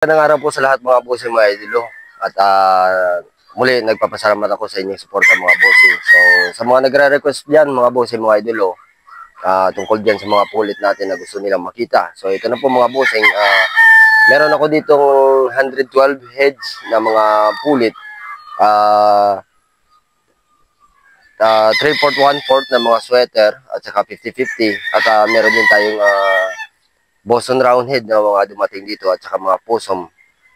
Magandang araw po sa lahat mga bossing mga idolo. At muli nagpapasalamat ako sa inyong suporta mga bossing. So sa mga nagre-request diyan mga bossing mga idolo, tungkol diyan sa mga pulit natin na gusto nilang makita. So ito na po mga bossing, meron ako ditong 112 heads na mga pulit. 3/4, 1/4 na mga sweater at saka 50-50 at meron din tayong Boston Roundhead na mga dumating dito at saka mga possum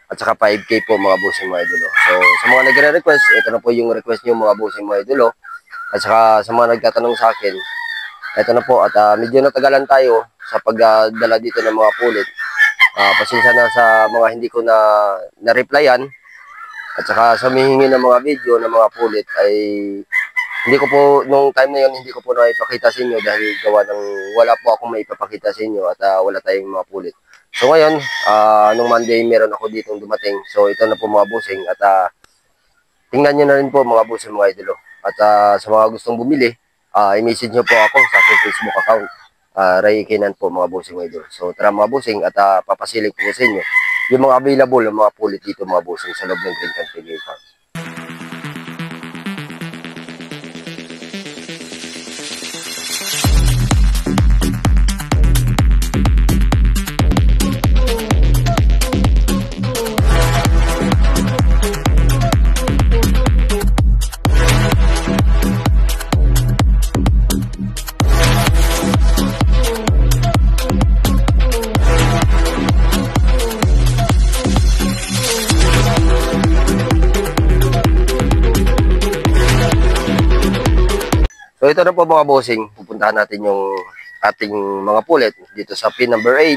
at saka 5K po mga bossing mga idolo. So sa mga nagre-request, ito na po yung request niyo mga bossing mga idolo. At saka sa mga nagtatanong sa akin, ito na po at medyo natagalan tayo sa pagdala dito ng mga pulit. Pasensya na sa mga hindi ko na-replyan at saka sa humihingi ng mga video ng mga pulit ay hindi ko po, nung time na yun, hindi ko po naipakita sa inyo dahil gawa ng wala po akong maipapakita sa inyo at wala tayong mga pulit. So ngayon, nung Monday, meron ako ditong dumating. So ito na po mga bossing at tingnan nyo na rin po mga bossing mga idolo. At sa mga gustong bumili, i-message nyo po ako sa aking Facebook account. Ray Kenan po mga bossing mga idolo. So tara mga bossing at papasilip po sa inyo yung mga available ng mga pulit dito mga bossing sa loob ng Green Country Farm. So ito na po mga bossing, pupuntahan natin yung ating mga pulit dito sa pin number 8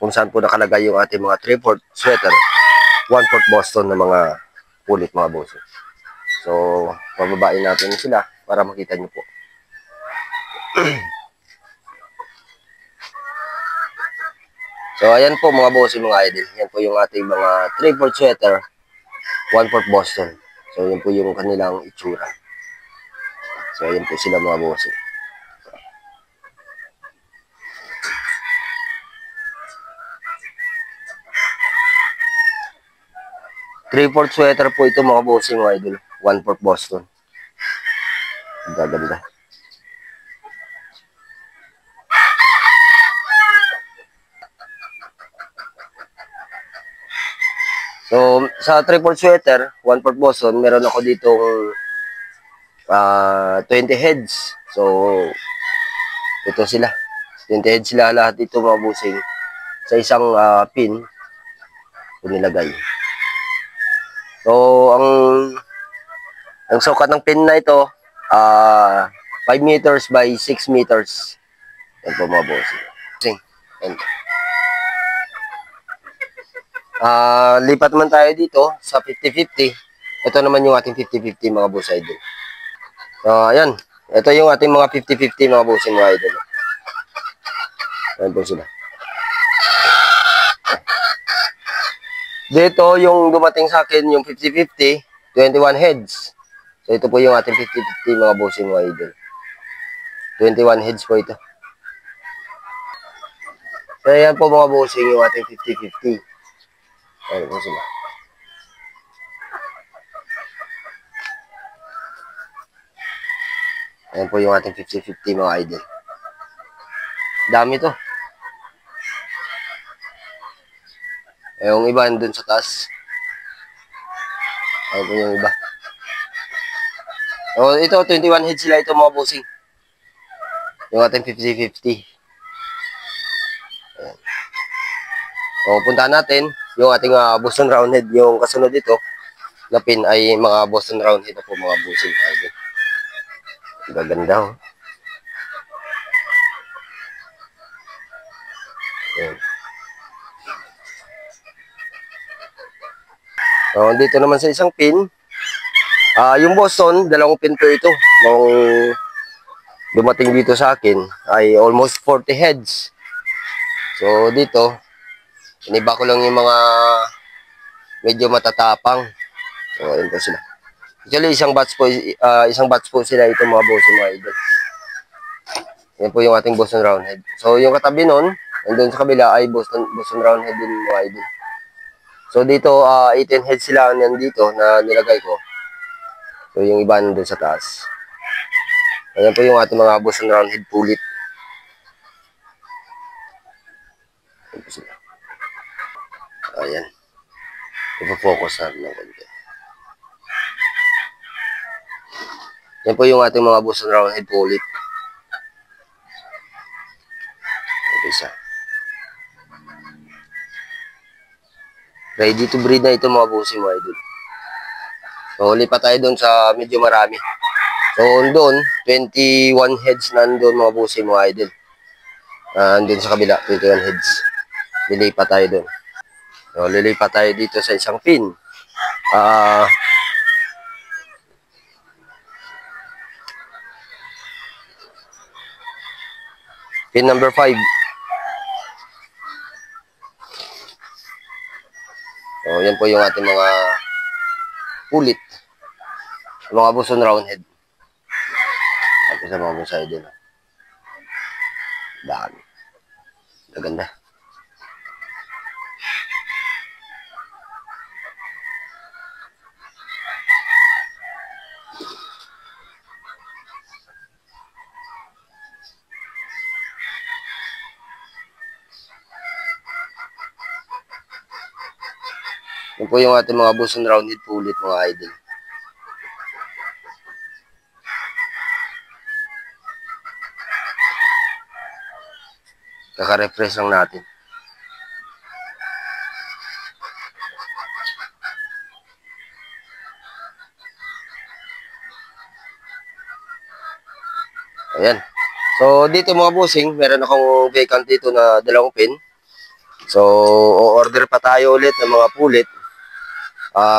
kung saan po nakalagay yung ating mga 3/4 sweater, 1/4 Boston na mga pulit mga bossing. So pababain natin sila para makita nyo po. So ayan po mga bossing mga idol, yan po yung ating mga 3/4 sweater, 1/4 Boston. So yan po yung kanilang itsura. So, ayan po sila mga bossing. Three-fourth sweater po ito mga bossing mga idol. 1/4 Boston. Ang gaganda. So, sa 3/4 sweater, 1/4 Boston, meron ako ditong 20 heads. So, ito sila. 20 heads sila lahat dito mga bossing. Sa isang pin, ito nilagay. So, ang sukat ng pin na ito, 5 meters by 6 meters. Yan po mga bossing. Lipat naman tayo dito sa 50-50. Ito naman yung ating 50-50 mga boss idol. So, ayan. Ito yung ating mga 50-50 mga bossing mga idol. Ayan po sila. Dito yung dumating sa akin yung 50-50, 21 heads. So, ito po yung ating 50-50 mga bossing mga idol. 21 heads po ito. So, ayan po mga bossing yung ating 50-50. Ayan po sila. Ayan po yung ating 50-50 mga idol. Dami to. Yung iba dun sa taas. Ayan po yung iba. So, ito, 21 heads sila ito mga bossing. Yung ating 50-50. Ayan. So, puntahan natin yung ating Boston Roundhead. Yung kasunod dito, na pin ay mga Boston Roundhead na po mga bossing. Gaganda oh. Ayan. So, dito naman sa isang pin, yung Boston, dalawang pin po ito. Nung dumating dito sa akin, ay almost 40 heads. So, dito, iniba ko lang yung mga medyo matatapang. So, ayun po sila. Actually, isang batch po sila ito mga bossing mga idol. Yan po yung ating Boston Roundhead. So, yung katabi nun, nandun sa kabila ay Boston Roundhead din mga idol. So dito 18 heads sila nandito na nilagay ko. So yung iba nandun sa taas. Ayan po yung ating mga Boston Roundhead pulit. Ayan po sila. Ayan. Ipo-focus natin ng konti. Yan po yung ating mga Boston Roundhead pulit. Ito isa. Ready to breed na ito mga bossing mga idol. So lipat tayo doon sa medyo marami. So doon 21 heads na doon mga bossing mga idol. Doon sa kabila 21 heads. Lilipat tayo doon. So lilipat tayo dito sa isang pin. Pin number 5. So, yan po yung ating mga pulit. Mga Boston Roundhead. Ito sa mga bonsai din. Dami. Maganda. Yan po yung ating mga Boston Roundhead pulit mga idol. Kaka-refresh lang natin. Ayan. So, dito mga bossing, meron akong vacant dito na 2 pin. So, o-order pa tayo ulit ng mga pulit.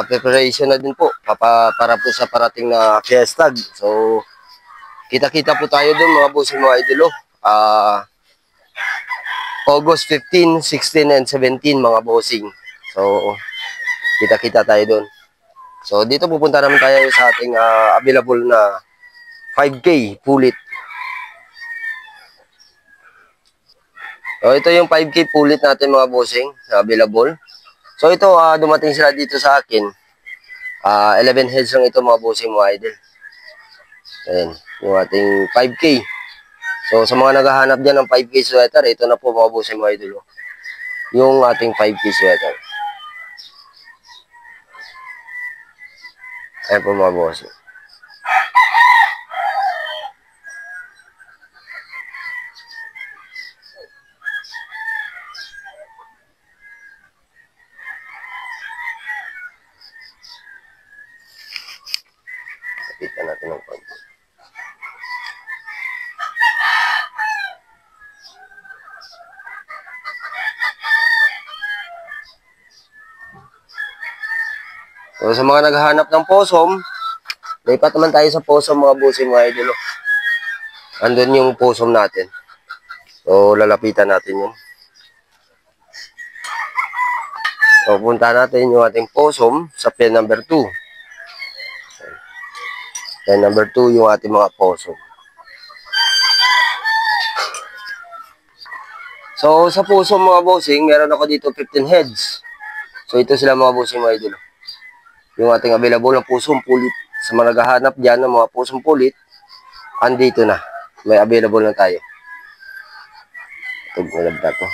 Preparation na din po para po sa parating na fiesta. So, kita-kita po tayo doon mga bossing mga idolo. August 15, 16, and 17 mga bossing. So, kita-kita tayo doon. So, dito pupunta naman tayo sa ating available na 5K pulit. So, ito yung 5K pulit natin mga bossing available. So, ito dumating sila dito sa akin. 11 heads lang ito mga bossing mga idol. Ayan, yung ating 5K. So, sa mga naghahanap dyan ng 5K sweater, ito na po mga bossing mga idol. Yung ating 5K sweater. Ayan po mga bossing. Kita natin ng konti. So, sa mga naghahanap ng possum, lipat naman tayo sa possum mga bossing mga idol. Andun yung possum natin. So, lalapitan natin yun. So, punta natin yung ating possum sa pen number 2. Pen number 2 yung ating mga possum. So, sa possum mga bossing, meron ako dito 15 heads. So, ito sila mga bossing mga idol. Yung ating available na possum pulit. Sa mga naghahanap dyan ng mga possum pulit, andito na. May available na tayo. Ito, malabda to.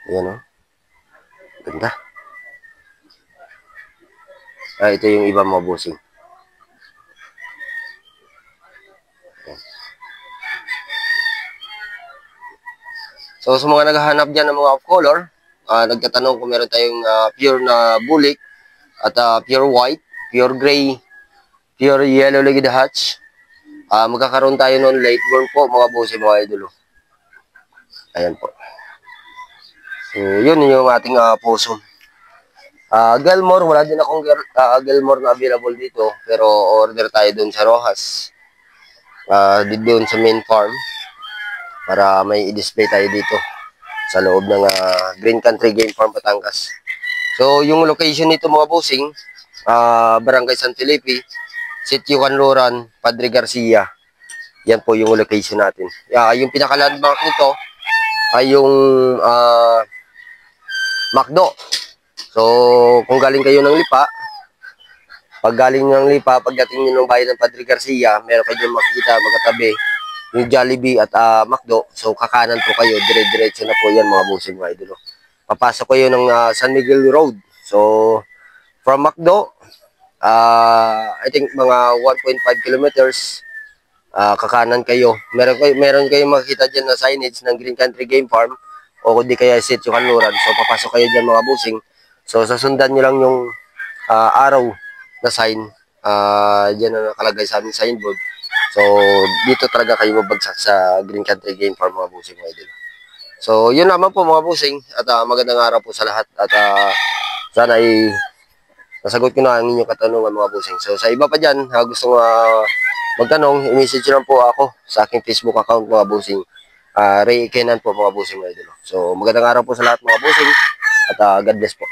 Ayan o. Ganda. Ito yung iba mga bossing. So, sa mga naghahanap dyan ng mga off-color, nagtatanong kung meron tayong pure na bulik at pure white, pure gray, pure yellow-legged hatch. Magkakaroon tayo nun late born po mga bossing mga idolo. Ayan po. So, yun yung ating possum. Gilmore, wala din akong Gilmore na available dito. Pero order tayo dun sa Rojas. Doon sa main farm. Para may i-display tayo dito. Sa loob ng Green Country Game Farm, Batangas. So, yung location nito mga bossing, Barangay San Felipe, Sitio Canloran, Padre Garcia. Yan po yung location natin. Yung pinaka-landmark nito ay yung McDo. So, kung galing kayo ng Lipa, pag galing ng Lipa, pagdating nyo ng bayan ng Padre Garcia, meron kayo makikita magkatabi yung Jollibee at McDo. So, kakanan po kayo, dire-diretso na po yan mga bossing mga idol. Papasok kayo ng San Miguel Road. So, from McDo, I think mga 1.5 kilometers, kakanan kayo. Meron kayo makikita dyan na signage ng Green Country Game Farm o kundi kaya Sitio Kanluran. So, papasok kayo dyan mga bossing. So, sasundan nyo lang yung araw na sign. Dyan na nakalagay sa aming signboard. So, dito talaga kayo mabagsak sa Green Country Game Farm mga bossing mga idol. So, yun naman po mga bossing. At magandang araw po sa lahat. At sana ay nasagot ko na ang inyong katanungan mga bossing. So, sa iba pa dyan, gusto magtanong, i-message lang po ako sa aking Facebook account mga bossing. Ray Kenan po mga bossing mga idol. So, magandang araw po sa lahat mga bossing. At God bless po.